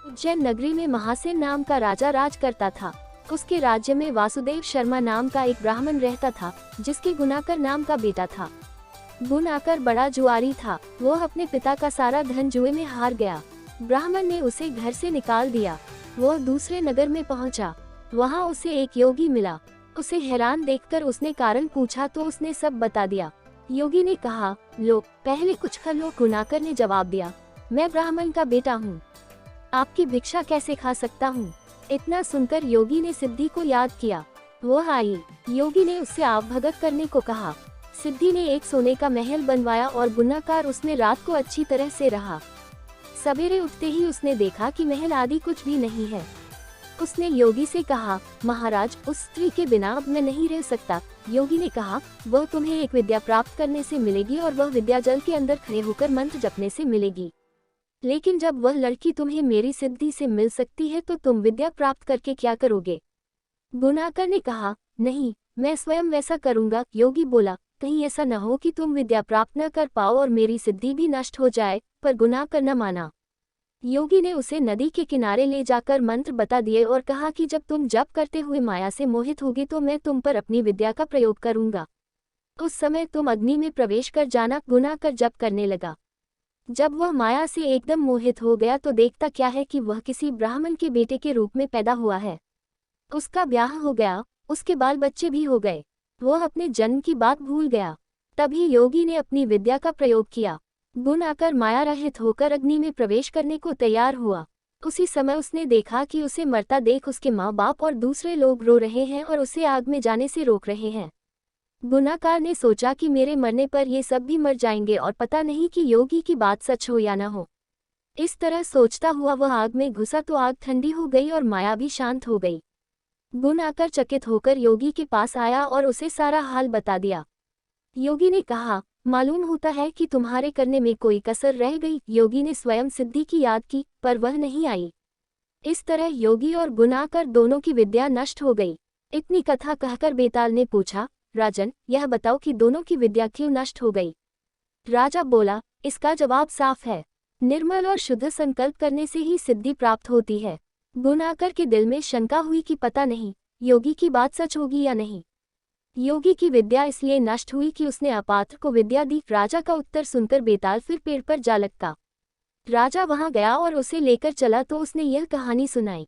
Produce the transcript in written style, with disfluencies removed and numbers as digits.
उज्जैन नगरी में महासेन नाम का राजा राज करता था। उसके राज्य में वासुदेव शर्मा नाम का एक ब्राह्मण रहता था, जिसके गुनाकर नाम का बेटा था। गुनाकर बड़ा जुआरी था। वो अपने पिता का सारा धन जुए में हार गया। ब्राह्मण ने उसे घर से निकाल दिया। वो दूसरे नगर में पहुंचा। वहां उसे एक योगी मिला। उसे हैरान देखकर उसने कारण पूछा तो उसने सब बता दिया। योगी ने कहा, लो पहले कुछ खा लो। गुनाकर ने जवाब दिया, मैं ब्राह्मण का बेटा हूँ, आपकी भिक्षा कैसे खा सकता हूँ। इतना सुनकर योगी ने सिद्धि को याद किया। वो आई। योगी ने उससे आवभगत करने को कहा। सिद्धि ने एक सोने का महल बनवाया और गुनाकार उसमें रात को अच्छी तरह से रहा। सवेरे उठते ही उसने देखा कि महल आदि कुछ भी नहीं है। उसने योगी से कहा, महाराज उस स्त्री के बिना अब मैं नहीं रह सकता। योगी ने कहा, वह तुम्हें एक विद्या प्राप्त करने से मिलेगी और वह विद्या जल के अंदर खड़े होकर मंत्र जपने से मिलेगी। लेकिन जब वह लड़की तुम्हें मेरी सिद्धि से मिल सकती है तो तुम विद्या प्राप्त करके क्या करोगे। गुनाकर ने कहा, नहीं मैं स्वयं वैसा करूंगा। योगी बोला, कहीं ऐसा न हो कि तुम विद्या प्राप्त न कर पाओ और मेरी सिद्धि भी नष्ट हो जाए। पर गुनाकर न माना। योगी ने उसे नदी के किनारे ले जाकर मंत्र बता दिए और कहा कि जब तुम जप करते हुए माया से मोहित होगे तो मैं तुम पर अपनी विद्या का प्रयोग करूंगा। उस समय तुम अग्नि में प्रवेश कर जाना। गुनाकर जप करने लगा। जब वह माया से एकदम मोहित हो गया तो देखता क्या है कि वह किसी ब्राह्मण के बेटे के रूप में पैदा हुआ है। उसका ब्याह हो गया, उसके बाल बच्चे भी हो गए। वह अपने जन्म की बात भूल गया। तभी योगी ने अपनी विद्या का प्रयोग किया। गुनाकर माया रहित होकर अग्नि में प्रवेश करने को तैयार हुआ। उसी समय उसने देखा कि उसे मरता देख उसके माँ बाप और दूसरे लोग रो रहे हैं और उसे आग में जाने से रोक रहे हैं। गुनाकार ने सोचा कि मेरे मरने पर ये सब भी मर जाएंगे और पता नहीं कि योगी की बात सच हो या न हो। इस तरह सोचता हुआ वह आग में घुसा तो आग ठंडी हो गई और माया भी शांत हो गई। गुनाकर चकित होकर योगी के पास आया और उसे सारा हाल बता दिया। योगी ने कहा, मालूम होता है कि तुम्हारे करने में कोई कसर रह गई। योगी ने स्वयं सिद्धि की याद की, पर वह नहीं आई। इस तरह योगी और गुनाकर दोनों की विद्या नष्ट हो गई। इतनी कथा कहकर बेताल ने पूछा, राजन यह बताओ कि दोनों की विद्या क्यों नष्ट हो गई। राजा बोला, इसका जवाब साफ है। निर्मल और शुद्ध संकल्प करने से ही सिद्धि प्राप्त होती है। गुनाकर के दिल में शंका हुई कि पता नहीं योगी की बात सच होगी या नहीं। योगी की विद्या इसलिए नष्ट हुई कि उसने अपात्र को विद्या दी। राजा का उत्तर सुनकर बेताल फिर पेड़ पर जा लटका। राजा वहां गया और उसे लेकर चला तो उसने यह कहानी सुनाई।